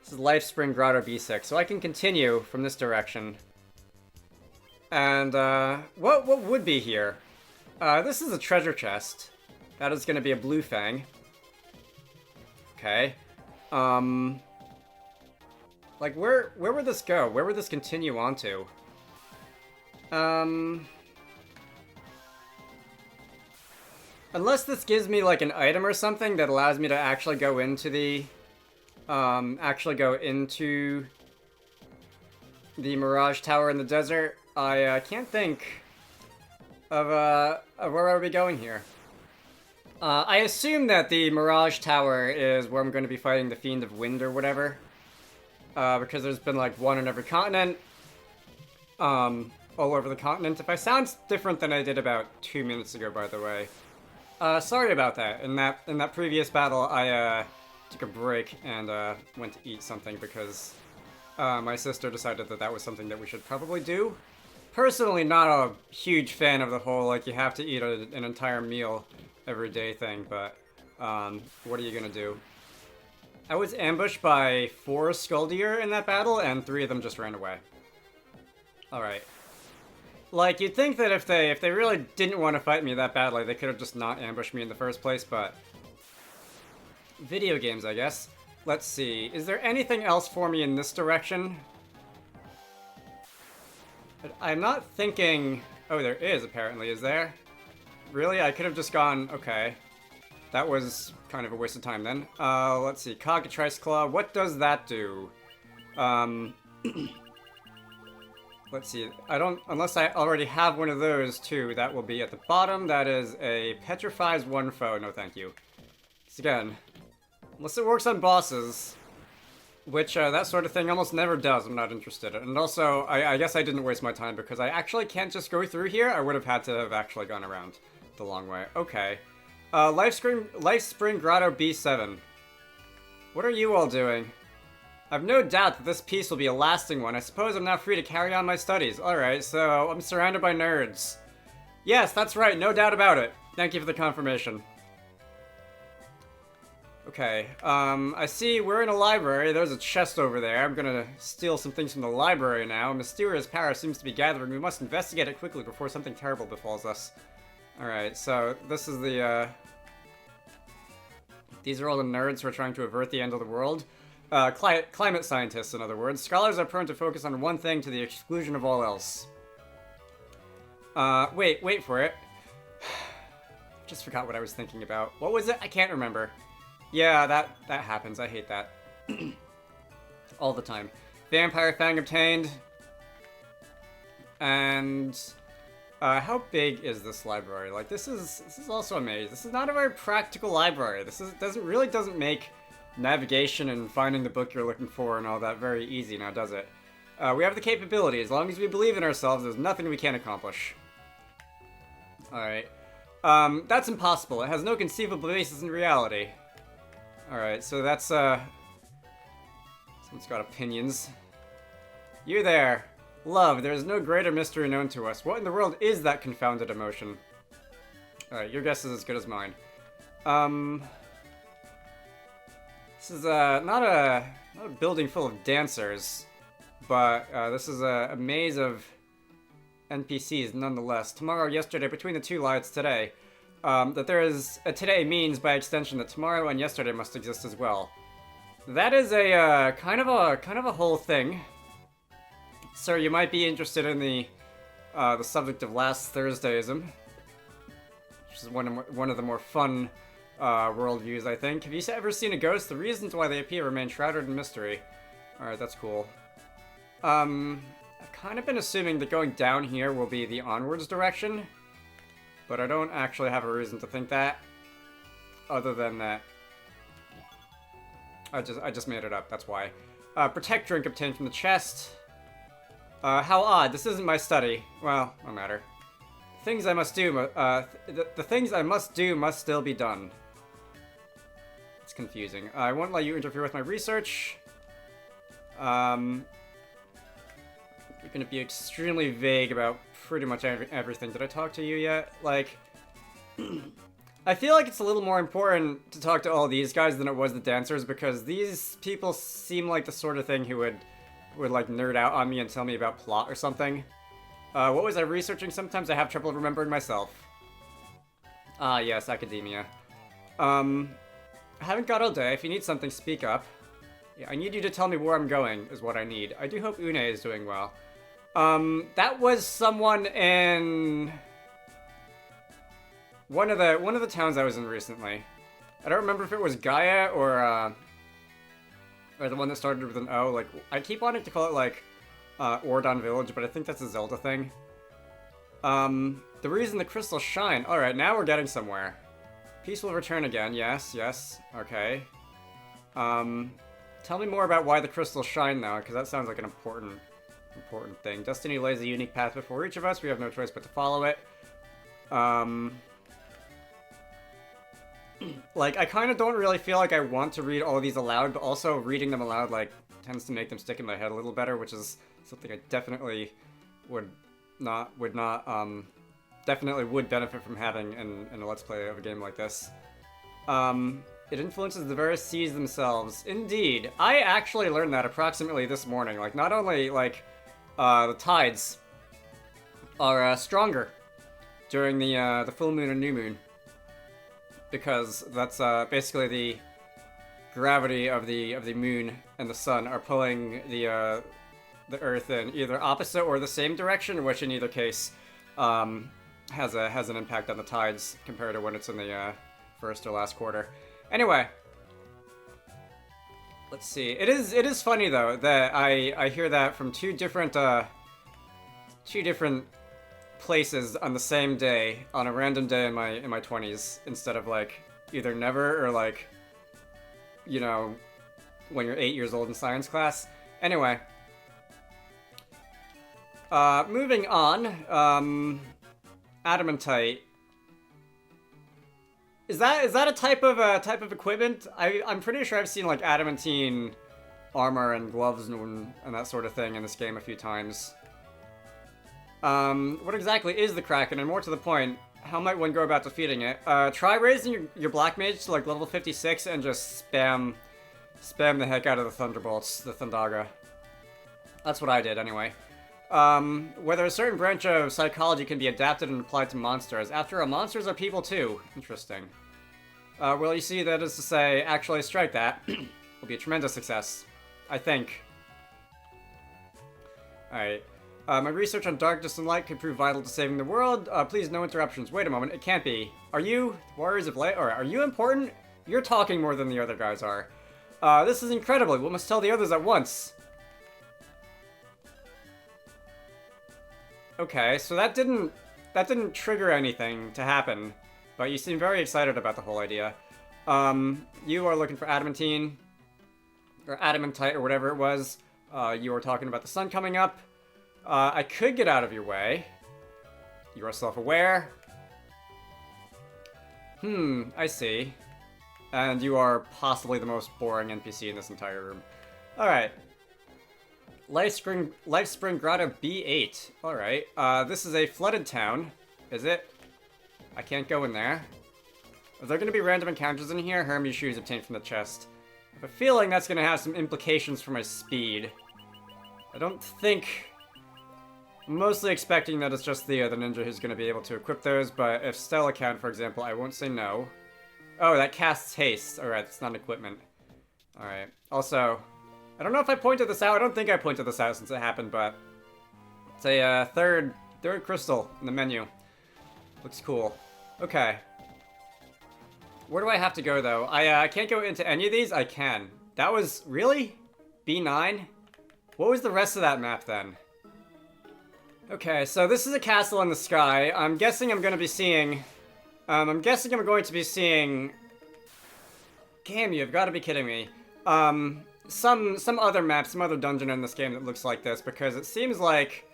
This is Life Spring Grotto B6, so I can continue from this direction. And, what would be here? This is a treasure chest. That is gonna be a blue fang. Okay. Like, where would this go? Where would this continue on to? Unless this gives me, like, an item or something that allows me to actually go into the... the Mirage Tower in the desert, I can't think of where I would be going here. I assume that the Mirage Tower is where I'm going to be fighting the Fiend of Wind or whatever. Because there's been, like, one in every continent. All over the continent. If I sound different than I did about 2 minutes ago, by the way. Sorry about that. In that previous battle, I, took a break and, went to eat something because, my sister decided that that was something that we should probably do. Personally, not a huge fan of the whole, like, you have to eat an entire meal every day thing, but, what are you gonna do? I was ambushed by 4 Skuldier in that battle, and 3 of them just ran away. Alright. Like, you'd think that if they really didn't want to fight me that badly, they could have just not ambushed me in the first place, but... Video games, I guess. Let's see. Is there anything else for me in this direction? But I'm not thinking... Oh, there is, apparently. Is there? Really? I could have just gone... Okay. That was kind of a waste of time, then. Let's see. Cockatrice Claw. What does that do? Let's see. I don't... Unless I already have one of those, too. That will be at the bottom. That is a Petrifies one foe. No, thank you. So again... Unless it works on bosses, which that sort of thing almost never does, I'm not interested in. And also, I guess I didn't waste my time because I actually can't just go through here. I would have had to have actually gone around the long way. Okay. Life Spring Grotto B7. What are you all doing? I've no doubt that this piece will be a lasting one. I suppose I'm now free to carry on my studies. Alright, so I'm surrounded by nerds. Yes, that's right, no doubt about it. Thank you for the confirmation. Okay, I see we're in a library. There's a chest over there. I'm gonna steal some things from the library now. A mysterious power seems to be gathering. We must investigate it quickly before something terrible befalls us. Alright, so this is the, These are all the nerds who are trying to avert the end of the world. Climate scientists, in other words. Scholars are prone to focus on one thing to the exclusion of all else. Wait for it. Just forgot what I was thinking about. What was it? I can't remember. Yeah, that happens. I hate that. All the time. Vampire Fang obtained. And... how big is this library? Like, this is also a maze. This is not a very practical library. This doesn't make navigation and finding the book you're looking for and all that very easy now, does it? We have the capability. As long as we believe in ourselves, there's nothing we can't accomplish. Alright. That's impossible. It has no conceivable basis in reality. Alright, so that's, someone's got opinions. You there! Love, there is no greater mystery known to us. What in the world is that confounded emotion? Alright, your guess is as good as mine. This is, not a building full of dancers, but, this is a maze of NPCs nonetheless. Tomorrow, yesterday, between the two lights today. That there is a today means, by extension, that tomorrow and yesterday must exist as well. That is a, kind of a whole thing. Sir, you might be interested in the subject of last Thursdayism. Which is one of the more fun, worldviews, I think. Have you ever seen a ghost? The reasons why they appear remain shrouded in mystery. Alright, that's cool. I've kind of been assuming that going down here will be the onwards direction. But I don't actually have a reason to think that. Other than that. I just made it up, that's why. Protect drink obtained from the chest. How odd, this isn't my study. Well, no matter. Things I must do, the things I must do must still be done. It's confusing. I won't let you interfere with my research. You're gonna be extremely vague about pretty much everything. Did I talk to you yet? Like, I feel like it's a little more important to talk to all these guys than it was the dancers, because these people seem like the sort of thing who would like nerd out on me and tell me about plot or something. What was I researching? Sometimes I have trouble remembering myself. Ah, yes, academia. I haven't got all day. If you need something, speak up. Yeah, I need you to tell me where I'm going, is what I need. I do hope Une is doing well. That was someone in one of the towns I was in recently. I don't remember if it was Gaia or the one that started with an O. Like, I keep wanting to call it like Ordon Village, but I think that's a Zelda thing. The reason the crystals shine. Alright, now we're getting somewhere. Peace will return again. Yes, yes. Okay. Tell me more about why the crystals shine now, because that sounds like an important thing. Destiny lays a unique path before each of us. We have no choice but to follow it. Like, I kind of don't really feel like I want to read all of these aloud, but also reading them aloud, like, tends to make them stick in my head a little better, which is something I definitely would benefit from having in a Let's Play of a game like this. It influences the various seas themselves. Indeed. I actually learned that approximately this morning. Like, not only, like, the tides are stronger during the full moon and new moon, because that's basically the gravity of the moon and the sun are pulling the Earth in either opposite or the same direction, which in either case has an impact on the tides compared to when it's in the first or last quarter. Anyway, let's see. It is funny though that I hear that from two different places on the same day, on a random day in my 20s, instead of like either never or like, you know, when you're 8 years old in science class. Anyway, moving on. Adamantite. Is that a type of equipment? I'm pretty sure I've seen like adamantine armor and gloves and that sort of thing in this game a few times. What exactly is the Kraken? And more to the point, how might one go about defeating it? Try raising your Black Mage to like level 56 and just spam the heck out of the Thunderbolts, the Thundaga. That's what I did anyway. Whether a certain branch of psychology can be adapted and applied to monsters. After all, monsters are people too. Interesting. Well, you see, that is to say, actually strike that will be a tremendous success. I think. Alright. My research on darkness and light could prove vital to saving the world. Please, no interruptions. Wait a moment, it can't be. Are you Warriors of Light? Or are you important? You're talking more than the other guys are. This is incredible. We must tell the others at once. Okay, so that didn't trigger anything to happen, but you seem very excited about the whole idea. You are looking for adamantine, or adamantite, or whatever it was. You were talking about the sun coming up. I could get out of your way. You are self-aware. I see. And you are possibly the most boring NPC in this entire room. Alright. Lifespring Grotto B8. Alright. This is a flooded town. Is it? I can't go in there. Are there going to be random encounters in here? Hermes shoes obtained from the chest. I have a feeling that's going to have some implications for my speed. I don't think... I'm mostly expecting that it's just the ninja who's going to be able to equip those, but if Stella can, for example, I won't say no. Oh, that casts haste. Alright, it's not equipment. Alright. Also, I don't know if I pointed this out. I don't think I pointed this out since it happened, but it's a third crystal in the menu. Looks cool. Okay. Where do I have to go, though? I can't go into any of these? I can. That was... Really? B9? What was the rest of that map, then? Okay, so this is a castle in the sky. I'm guessing I'm going to be seeing... I'm going to be seeing... Damn, you've got to be kidding me. Some other map, some other dungeon in this game that looks like this, because it seems like...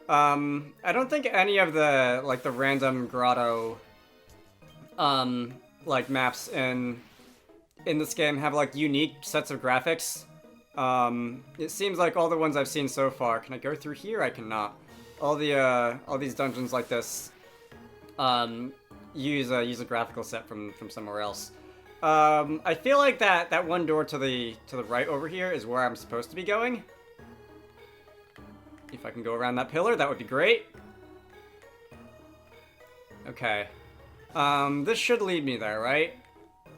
I don't think any of the, like, the random grotto... like, maps in this game have, like, unique sets of graphics. It seems like all the ones I've seen so far... Can I go through here? I cannot. All these dungeons like this, use a graphical set from somewhere else. I feel like that one door to the right over here is where I'm supposed to be going. If I can go around that pillar, that would be great. Okay. This should lead me there, right?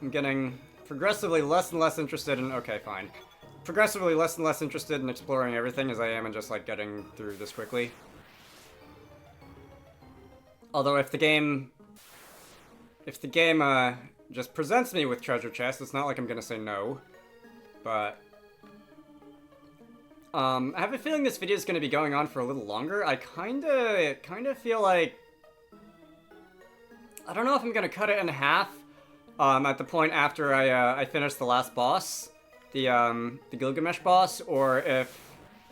I'm getting progressively less and less interested in... Okay, fine. Progressively less and less interested in exploring everything as I am in just, like, getting through this quickly. Although if the game just presents me with treasure chests, it's not like I'm gonna say no. But I have a feeling this video is gonna be going on for a little longer. I kinda feel like I don't know if I'm gonna cut it in half at the point after I finish the last boss, the Gilgamesh boss, or if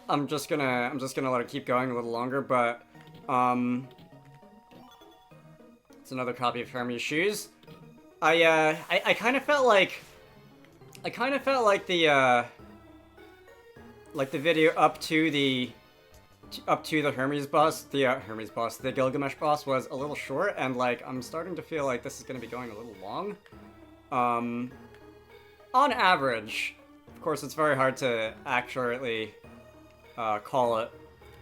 I'm just gonna let it keep going a little longer. But it's another copy of Hermes' shoes. I kind of felt like the video up to the Hermes boss, the Gilgamesh boss was a little short, and like I'm starting to feel like this is gonna be going a little long. On average, of course, it's very hard to accurately call it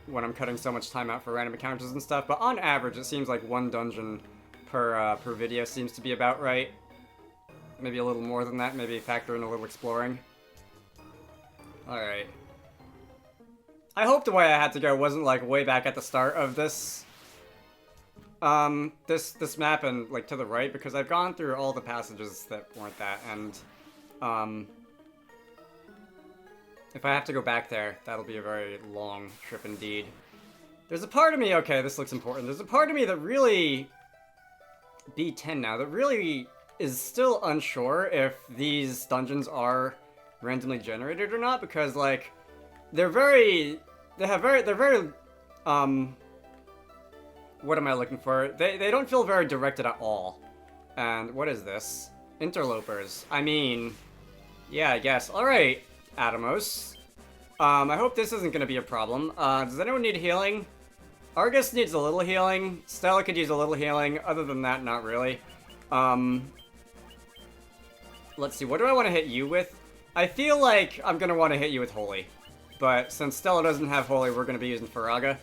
when I'm cutting so much time out for random encounters and stuff, but on average, it seems like one dungeon per video seems to be about right. Maybe a little more than that, maybe factor in a little exploring. Alright. I hope the way I had to go wasn't like way back at the start of this this map and like to the right, because I've gone through all the passages that weren't that, and if I have to go back there, that'll be a very long trip indeed. There's a part of me, okay, this looks important, there's a part of me that really B10 now, that really is still unsure if these dungeons are randomly generated or not, because like they're very what am I looking for? They don't feel very directed at all. And what is this? Interlopers. I mean, yeah, I guess. Alright, Atomos. I hope this isn't gonna be a problem. Does anyone need healing? Argus needs a little healing. Stella could use a little healing. Other than that, not really. Let's see, what do I want to hit you with? I feel like I'm gonna want to hit you with Holy. But since Stella doesn't have Holy, we're gonna be using Faraga.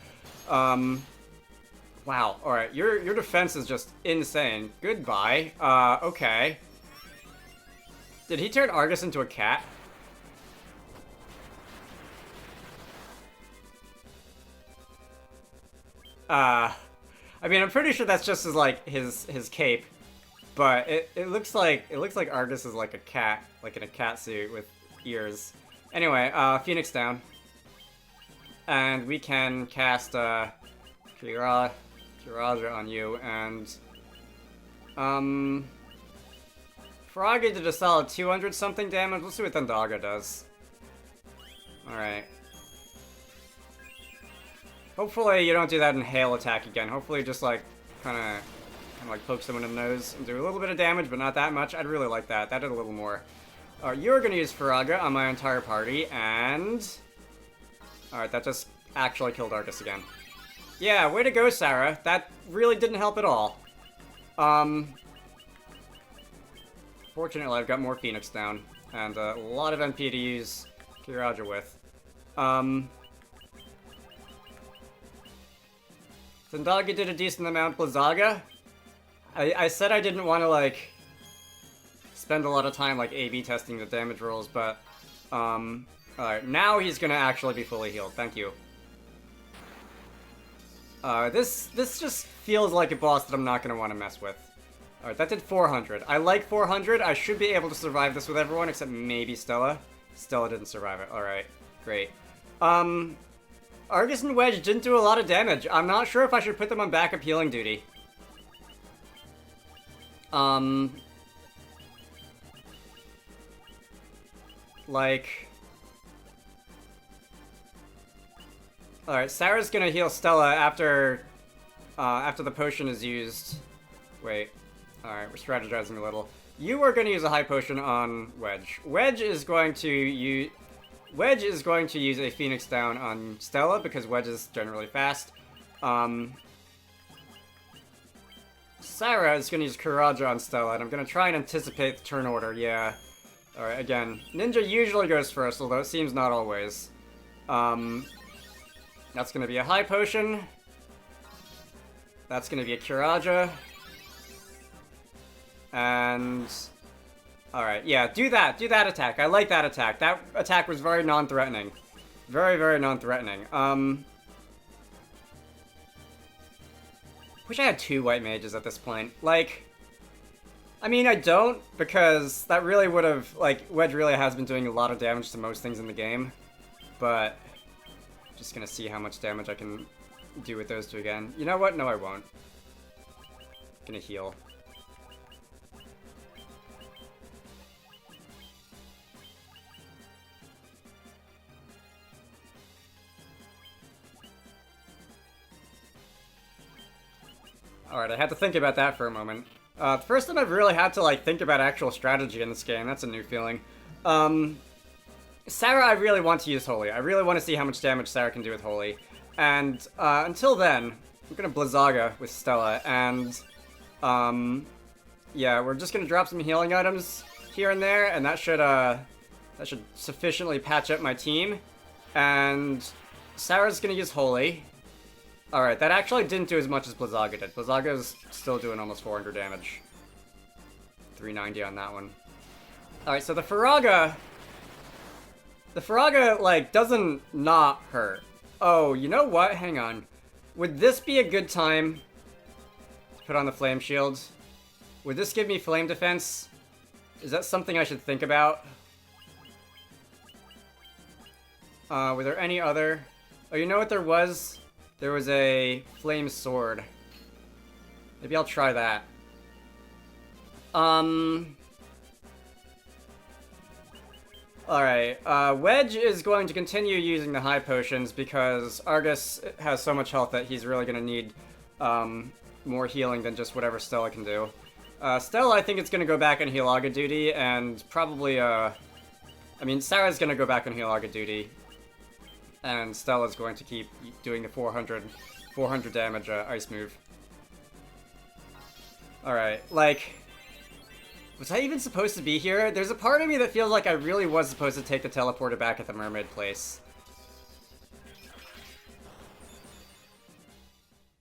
Wow, alright, your defense is just insane. Goodbye. Okay. Did he turn Argus into a cat? I mean, I'm pretty sure that's just his cape, but it looks like Argus is like a cat, like in a cat suit with ears. Anyway, Phoenix down, and we can cast Kiraja on you, and Faraga did a solid 200 something damage. Let's see what Thundaga does. All right. Hopefully you don't do that in hail attack again. Hopefully just like kind of like poke someone in the nose and do a little bit of damage, but not that much. I'd really like that. That did a little more. You're gonna use Faraga on my entire party, and alright, that just actually killed Argus again. Yeah, way to go, Sarah. That really didn't help at all. Fortunately, I've got more Phoenix down, and a lot of MP to use Kiraja with. Thundaga did a decent amount. Blizzaga, I said I didn't want to, like, spend a lot of time, like, A/B testing the damage rolls, but, alright, now he's gonna actually be fully healed. Thank you. This just feels like a boss that I'm not gonna want to mess with. Alright, that did 400. I like 400. I should be able to survive this with everyone, except maybe Stella. Stella didn't survive it. Alright, great. Argus and Wedge didn't do a lot of damage. I'm not sure if I should put them on backup healing duty. Like... Alright, Sarah's gonna heal Stella after the potion is used. Wait. Alright, we're strategizing a little. You are gonna use a high potion on Wedge. Wedge is going to use a Phoenix down on Stella, because Wedge is generally fast. Sarah is gonna use Kuraja on Stella, and I'm gonna try and anticipate the turn order, yeah. Alright, again, Ninja usually goes first, although it seems not always. That's gonna be a high potion. That's gonna be a Kuraja. And... Alright, yeah, do that attack. I like that attack. That attack was very non-threatening. Very, very non-threatening. Wish I had 2 white mages at this point. Like... I mean, I don't, because that really would have, like, Wedge really has been doing a lot of damage to most things in the game. But, just gonna see how much damage I can do with those 2 again. You know what? No, I won't. Gonna heal. Alright, I had to think about that for a moment. The first time I've really had to, like, think about actual strategy in this game. That's a new feeling. Sarah, I really want to use Holy. I really want to see how much damage Sarah can do with Holy. And, until then, I'm gonna Blizzaga with Stella, and, yeah, we're just gonna drop some healing items here and there, and that should sufficiently patch up my team. And Sarah's gonna use Holy. Alright, that actually didn't do as much as Blizzaga did. Blizzaga's still doing almost 400 damage. 390 on that one. Alright, so the Faraga, like, doesn't not hurt. Oh, you know what? Hang on. Would this be a good time to put on the Flame Shield? Would this give me Flame Defense? Is that something I should think about? Were there any other... Oh, you know what there was? There was a Flame Sword. Maybe I'll try that. Alright, Wedge is going to continue using the high potions because Argus has so much health that he's really going to need more healing than just whatever Stella can do. Stella, I think it's going to go back on Healaga duty, and probably, I mean, Sarah's going to go back on Healaga duty. And Stella's going to keep doing the 400 damage ice move. Alright, like... Was I even supposed to be here? There's a part of me that feels like I really was supposed to take the teleporter back at the mermaid place.